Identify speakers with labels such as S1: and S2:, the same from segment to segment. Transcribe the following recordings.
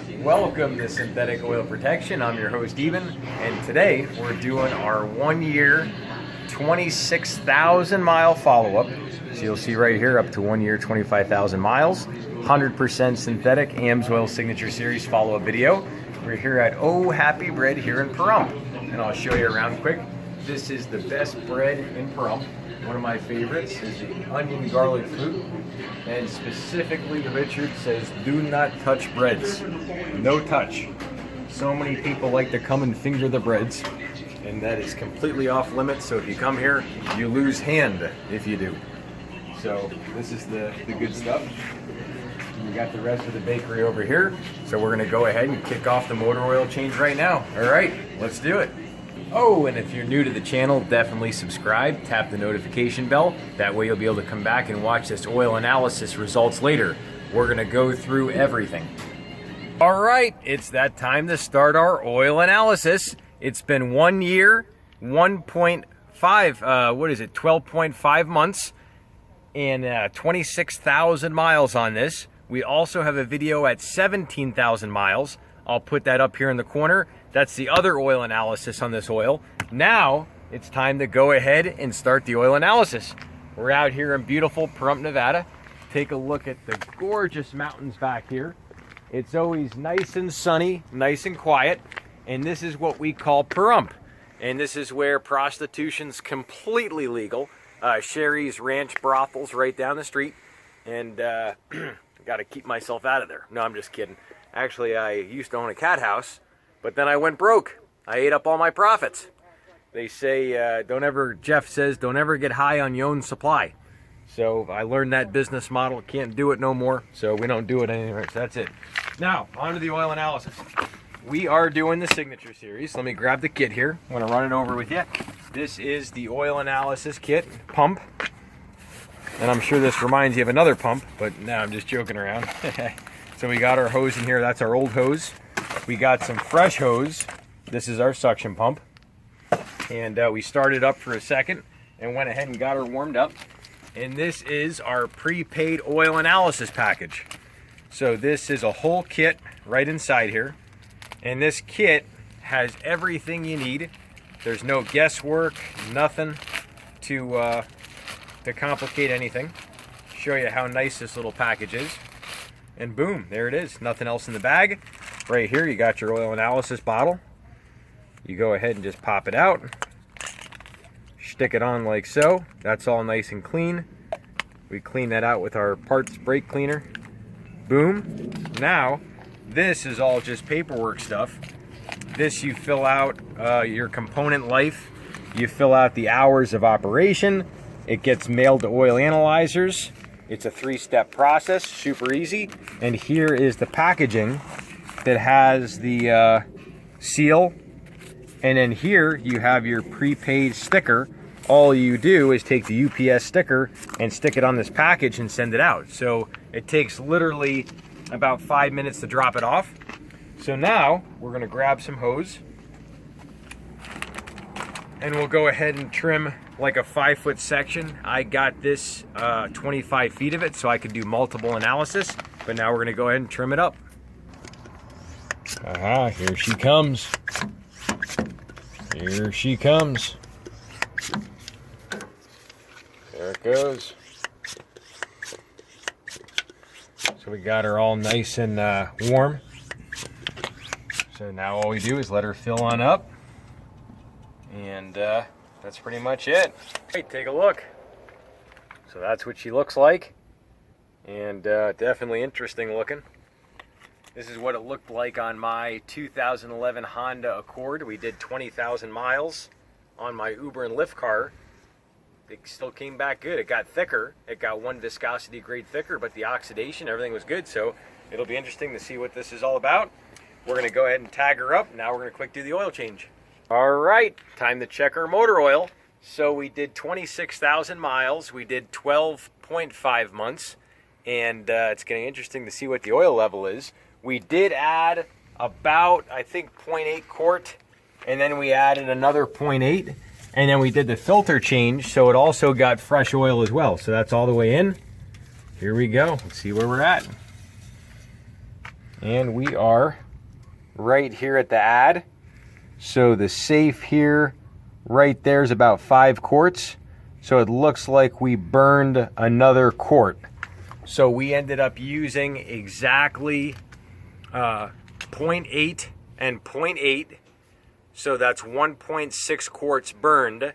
S1: Welcome to Synthetic Oil Protection. I'm your host Eben, and today we're doing our 1 year, 26,000 mile follow-up. So you'll see right here up to 1 year, 25,000 miles, 100% synthetic AMSOIL Signature Series follow-up video. We're here at Oh Happy Bread here in Pahrump, and I'll show you around quick. This is the best bread in Pahrump. One of my favorites is the onion garlic fruit, and specifically Richard says do not touch breads. No touch. So many people like to come and finger the breads, and that is completely off limits. So if you come here, you lose hand if you do. So this is the good stuff. We got the rest of the bakery over here, so we're gonna go ahead and kick off the motor oil change right now. All right, let's do it. Oh, and if you're new to the channel, definitely subscribe, tap the notification bell. That way you'll be able to come back and watch this oil analysis results later. We're gonna go through everything. All right, it's that time to start our oil analysis. It's been 1 year, 12.5 months, and 26,000 miles on this. We also have a video at 17,000 miles. I'll put that up here in the corner. That's the other oil analysis on this oil. Now, it's time to go ahead and start the oil analysis. We're out here in beautiful Pahrump, Nevada. Take a look at the gorgeous mountains back here. It's always nice and sunny, nice and quiet. And this is what we call Pahrump. And this is where prostitution's completely legal. Sherry's Ranch brothels right down the street. And got to keep myself out of there. No, I'm just kidding. Actually, I used to own a cat house, but then I went broke. I ate up all my profits. They say, Jeff says, don't ever get high on your own supply. So I learned that business model, can't do it no more, so we don't do it anymore. So that's it. Now, on to the oil analysis. We are doing the Signature Series. Let me grab the kit here. I'm gonna run it over with you. This is the oil analysis kit, pump. And I'm sure this reminds you of another pump, but no, I'm just joking around. So we got our hose in here. That's our old hose. We got some fresh hose. This is our suction pump. And we started up for a second and went ahead and got her warmed up. And this is our prepaid oil analysis package. So this is a whole kit right inside here. And this kit has everything you need. There's no guesswork, nothing to complicate anything. Show you how nice this little package is. And boom, there it is. Nothing else in the bag. Right here, you got your oil analysis bottle. You go ahead and just pop it out. Stick it on like so. That's all nice and clean. We clean that out with our parts brake cleaner. Boom. Now, this is all just paperwork stuff. This you fill out your component life. You fill out the hours of operation. It gets mailed to oil analyzers. It's a 3-step process, super easy. And here is the packaging that has the seal. And then here you have your prepaid sticker. All you do is take the UPS sticker and stick it on this package and send it out. So it takes literally about 5 minutes to drop it off. So now we're gonna grab some hose and we'll go ahead and trim like a 5-foot section. I got this 25 feet of it so I could do multiple analysis, but now we're gonna go ahead and trim it up. Aha, here she comes. Here she comes. There it goes. So we got her all nice and warm. So now all we do is let her fill on up. And that's pretty much it. Hey, take a look. So that's what she looks like. And definitely interesting looking. This is what it looked like on my 2011 Honda Accord. We did 20,000 miles on my Uber and Lyft car. It still came back good. It got thicker. It got 1 viscosity grade thicker, but the oxidation, everything was good. So it'll be interesting to see what this is all about. We're gonna go ahead and tag her up. Now we're gonna quick do the oil change. All right, time to check our motor oil. So we did 26,000 miles. We did 12.5 months. And it's getting interesting to see what the oil level is. We did add about, I think, 0.8 quart. And then we added another 0.8. And then we did the filter change, so it also got fresh oil as well. So that's all the way in. Here we go. Let's see where we're at. And we are right here at the add. So the safe here, right there, is about 5 quarts. So it looks like we burned another quart. So we ended up using exactly 0.8 and 0.8. So that's 1.6 quarts burned.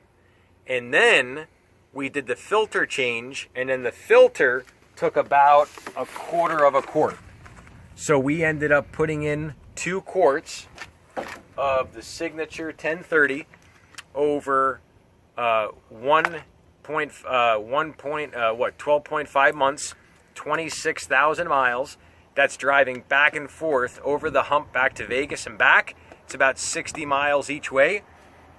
S1: And then we did the filter change, and then the filter took about 1/4 of a quart. So we ended up putting in 2 quarts of the Signature 1030 over 12.5 months, 26,000 miles. That's driving back and forth over the hump back to Vegas and back. It's about 60 miles each way,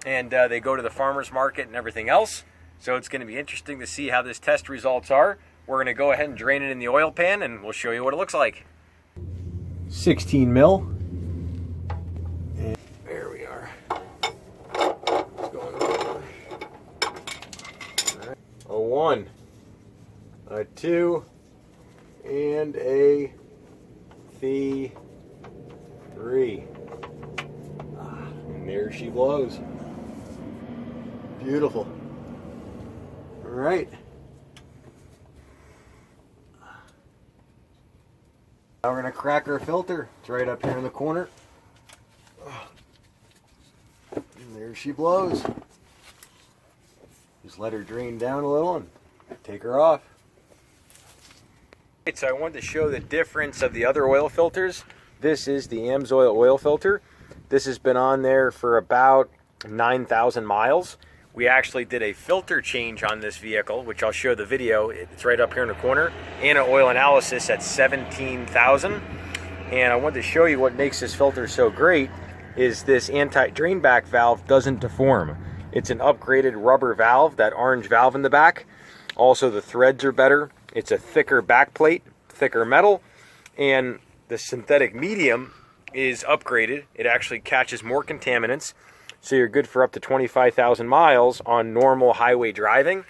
S1: and they go to the farmer's market and everything else. So it's going to be interesting to see how this test results are. We're going to go ahead and drain it in the oil pan, and we'll show you what it looks like. 16 mil. And there we are. What's going on? All right. A 1, a 2, and a 3. And there she blows. Beautiful. All right. Now we're going to crack our filter. It's right up here in the corner. And there she blows. Just let her drain down a little and take her off. So I wanted to show the difference of the other oil filters. This is the AMSOIL oil filter. This has been on there for about 9,000 miles. We actually did a filter change on this vehicle, which I'll show the video. It's right up here in the corner, and an oil analysis at 17,000. And I wanted to show you what makes this filter so great is this anti-drain back valve doesn't deform. It's an upgraded rubber valve, that orange valve in the back. Also, the threads are better. It's a thicker back plate, thicker metal, and the synthetic medium is upgraded. It actually catches more contaminants. So you're good for up to 25,000 miles on normal highway driving.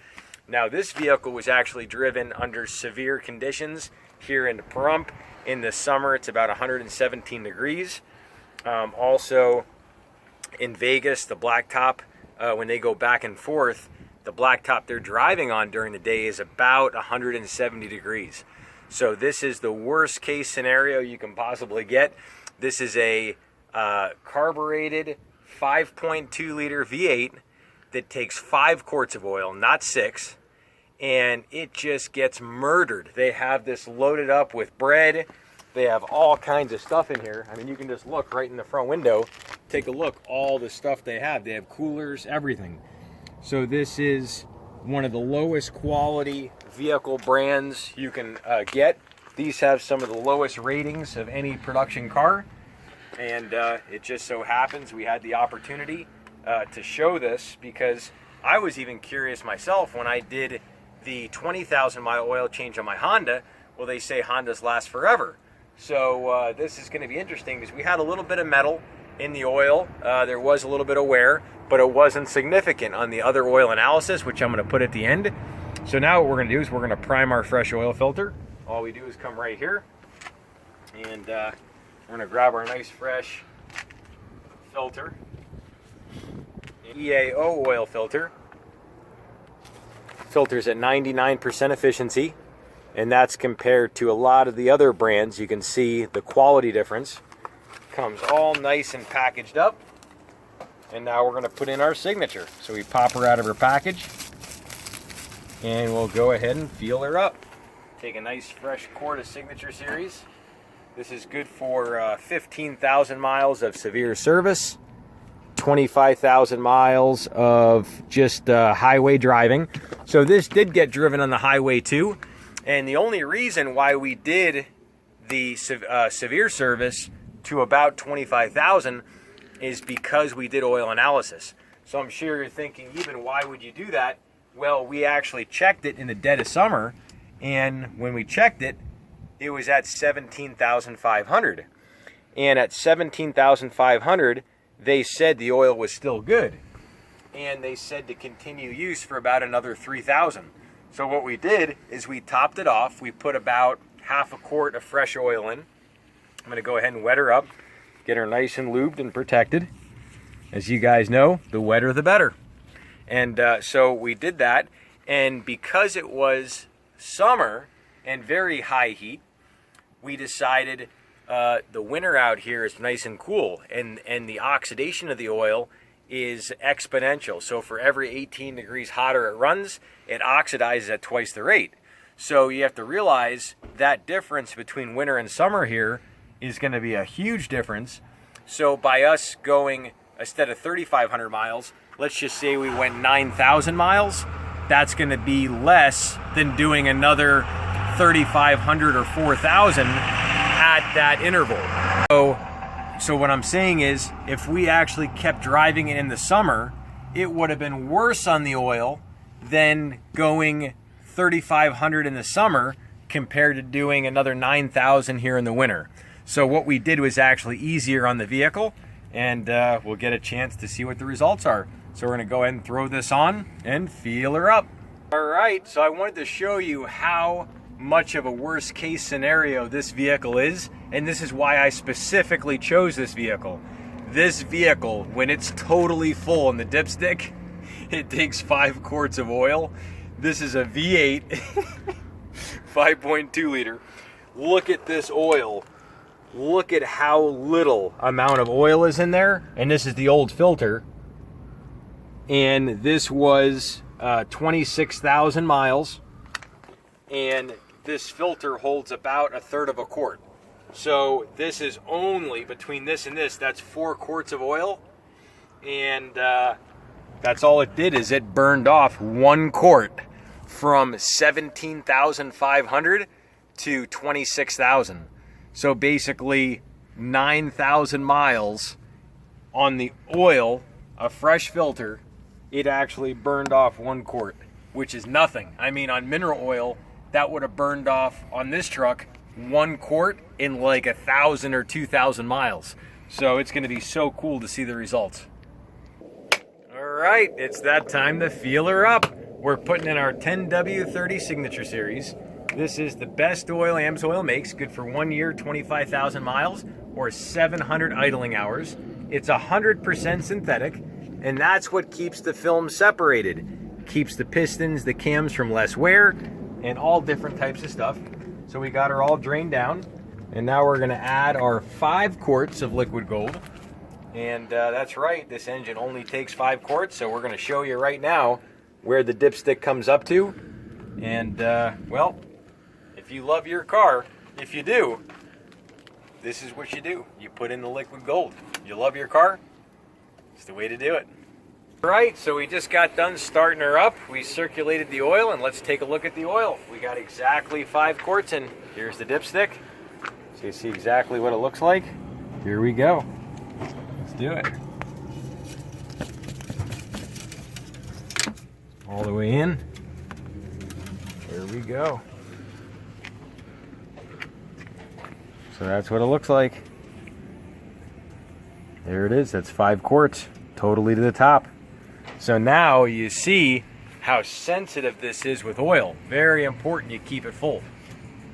S1: Now this vehicle was actually driven under severe conditions here in Pahrump. In the summer, it's about 117 degrees. Also in Vegas, the blacktop, when they go back and forth, the blacktop they're driving on during the day is about 170 degrees. So this is the worst case scenario you can possibly get. This is a carbureted 5.2 liter V8 that takes 5 quarts of oil, not 6, and it just gets murdered. They have this loaded up with bread. They have all kinds of stuff in here. I mean, you can just look right in the front window. Take a look, all the stuff they have. They have coolers, everything. So this is one of the lowest quality vehicle brands you can get. These have some of the lowest ratings of any production car. And it just so happens we had the opportunity to show this, because I was even curious myself when I did the 20,000 mile oil change on my Honda. Well, they say Hondas last forever. So this is going to be interesting because we had a little bit of metal in the oil. There was a little bit of wear, but it wasn't significant on the other oil analysis, which I'm going to put at the end. So now what we're going to do is we're going to prime our fresh oil filter. All we do is come right here, and we're going to grab our nice fresh filter, EAO oil filter. Filters at 99% efficiency, and that's compared to a lot of the other brands. You can see the quality difference. Comes all nice and packaged up. And now we're going to put in our signature. So we pop her out of her package, and we'll go ahead and feel her up. Take a nice fresh quart of Signature Series. This is good for 15,000 miles of severe service, 25,000 miles of just highway driving. So this did get driven on the highway too. And the only reason why we did the severe service to about 25,000 is because we did oil analysis. So I'm sure you're thinking, even why would you do that? Well, we actually checked it in the dead of summer, and when we checked it, it was at 17,500. And at 17,500, they said the oil was still good. And they said to continue use for about another 3,000. So what we did is we topped it off. We put about half a quart of fresh oil in. I'm going to go ahead and wet her up, get her nice and lubed and protected. As you guys know, the wetter the better. And so we did that, and because it was summer and very high heat, we decided the winter out here is nice and cool, and the oxidation of the oil is exponential. So for every 18 degrees hotter it runs, it oxidizes at twice the rate. So you have to realize that difference between winter and summer here is going to be a huge difference. So by us going, instead of 3,500 miles, let's just say we went 9,000 miles, that's going to be less than doing another 3,500 or 4,000 at that interval. So what I'm saying is, if we actually kept driving it in the summer, it would have been worse on the oil than going 3,500 in the summer compared to doing another 9,000 here in the winter. So what we did was actually easier on the vehicle, and we'll get a chance to see what the results are. So we're going to go ahead and throw this on and feel her up. All right, so I wanted to show you how much of a worst case scenario this vehicle is, and this is why I specifically chose this vehicle. This vehicle, when it's totally full in the dipstick, it takes 5 quarts of oil. This is a V8 5.2 liter. Look at this oil. Look at how little amount of oil is in there, and this is the old filter, and this was 26,000 miles, and this filter holds about 1/3 of a quart. So this is only, between this and this, that's 4 quarts of oil, and that's all it did, is it burned off 1 quart from 17,500 to 26,000. So basically 9,000 miles on the oil, a fresh filter, it actually burned off 1 quart, which is nothing. I mean, on mineral oil, that would have burned off on this truck 1 quart in like 1,000 or 2,000 miles. So it's going to be so cool to see the results. All right, it's that time to feel her up. We're putting in our 10W30 Signature Series. This is the best oil AMSOIL makes, good for 1 year, 25,000 miles, or 700 idling hours. It's 100% synthetic, and that's what keeps the film separated. Keeps the pistons, the cams from less wear, and all different types of stuff. So we got her all drained down, and now we're gonna add our 5 quarts of liquid gold. And that's right, this engine only takes 5 quarts, so we're gonna show you right now where the dipstick comes up to. And well, if you love your car, if you do, this is what you do. You put in the liquid gold. You love your car, it's the way to do it. All right, so we just got done starting her up. We circulated the oil, and let's take a look at the oil. We got exactly 5 quarts in. Here's the dipstick. So you see exactly what it looks like. Here we go. Let's do it. All the way in. There we go. So that's what it looks like. There it is. That's 5 quarts, totally to the top. So now you see how sensitive this is with oil. Very important you keep it full.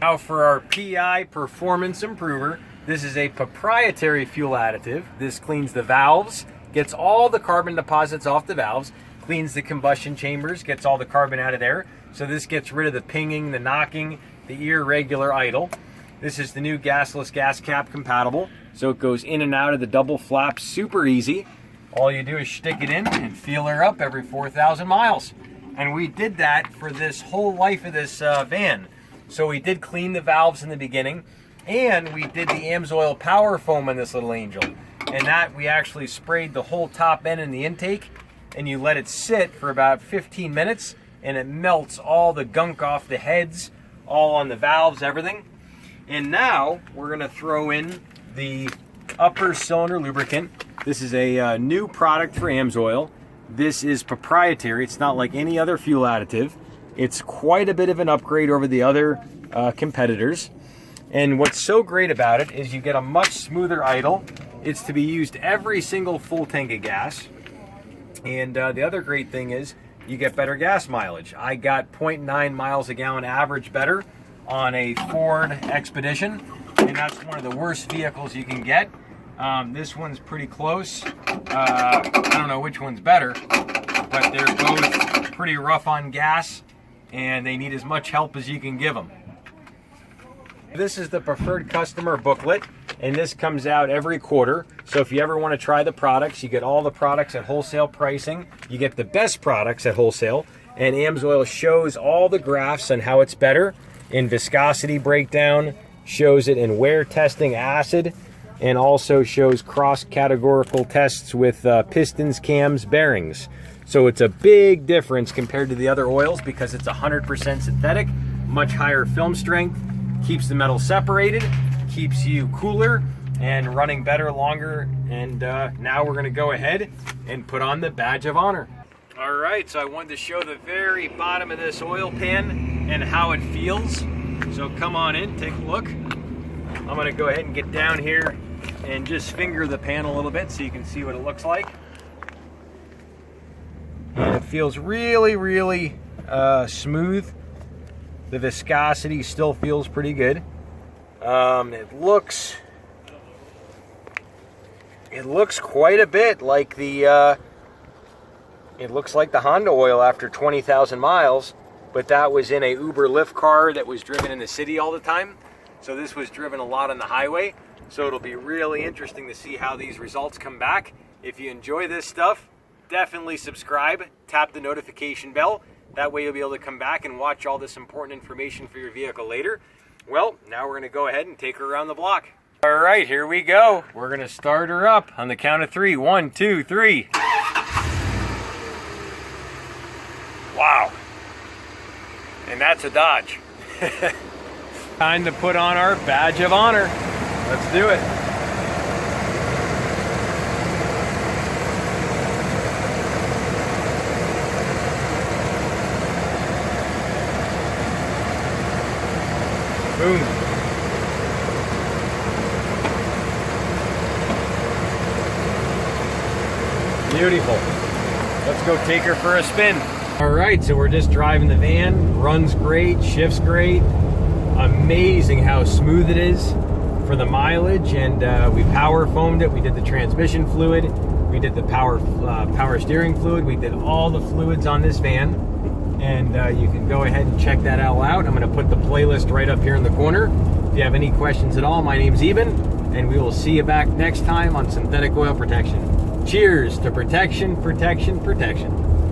S1: Now for our PI Performance Improver, this is a proprietary fuel additive. This cleans the valves, gets all the carbon deposits off the valves, cleans the combustion chambers, gets all the carbon out of there. So this gets rid of the pinging, the knocking, the irregular idle. This is the new gasless gas cap compatible. So it goes in and out of the double flap super easy. All you do is stick it in and feel her up every 4,000 miles. And we did that for this whole life of this van. So we did clean the valves in the beginning, and we did the AMSOIL power foam on this little angel. And that we actually sprayed the whole top end in the intake, and you let it sit for about 15 minutes, and it melts all the gunk off the heads, all on the valves, everything. And now we're gonna throw in the upper cylinder lubricant. This is a new product for AMSOIL. This is proprietary. It's not like any other fuel additive. It's quite a bit of an upgrade over the other competitors. And what's so great about it is you get a much smoother idle. It's to be used every single full tank of gas. And the other great thing is you get better gas mileage. I got 0.9 miles a gallon average better on a Ford Expedition. and that's one of the worst vehicles you can get. This one's pretty close. I don't know which one's better, but they're both pretty rough on gas, and they need as much help as you can give them. This is the preferred customer booklet, and this comes out every quarter. So if you ever want to try the products, you get all the products at wholesale pricing. You get the best products at wholesale, and AMSOIL shows all the graphs on how it's better in viscosity breakdown, shows it in wear testing acid, and also shows cross-categorical tests with pistons, cams, bearings. So it's a big difference compared to the other oils because it's 100% synthetic, much higher film strength, keeps the metal separated, keeps you cooler and running better, longer. And now we're gonna go ahead and put on the badge of honor. All right, so I wanted to show the very bottom of this oil pan and how it feels. So come on in, take a look. I'm gonna go ahead and get down here and just finger the pan a little bit so you can see what it looks like. And it feels really, really smooth. The viscosity still feels pretty good. It looks quite a bit like the it looks like the Honda oil after 20,000 miles, but that was in a Uber Lyft car that was driven in the city all the time. So this was driven a lot on the highway. So it'll be really interesting to see how these results come back. If you enjoy this stuff, definitely subscribe, tap the notification bell. That way you'll be able to come back and watch all this important information for your vehicle later. Well, now we're gonna go ahead and take her around the block. All right, here we go. We're gonna start her up on the count of 3. 1, 2, 3. Wow. And that's a Dodge. Time to put on our badge of honor. Let's do it. Boom. Beautiful. Let's go take her for a spin. All right, so we're just driving the van. Runs great, shifts great. Amazing how smooth it is for the mileage, and we power foamed it. We did the transmission fluid, we did the power steering fluid, we did all the fluids on this van, and you can go ahead and check that all out. I'm going to put the playlist right up here in the corner. If you have any questions at all, my name's Eben, and we will see you back next time on synthetic oil protection. Cheers to protection, protection, protection.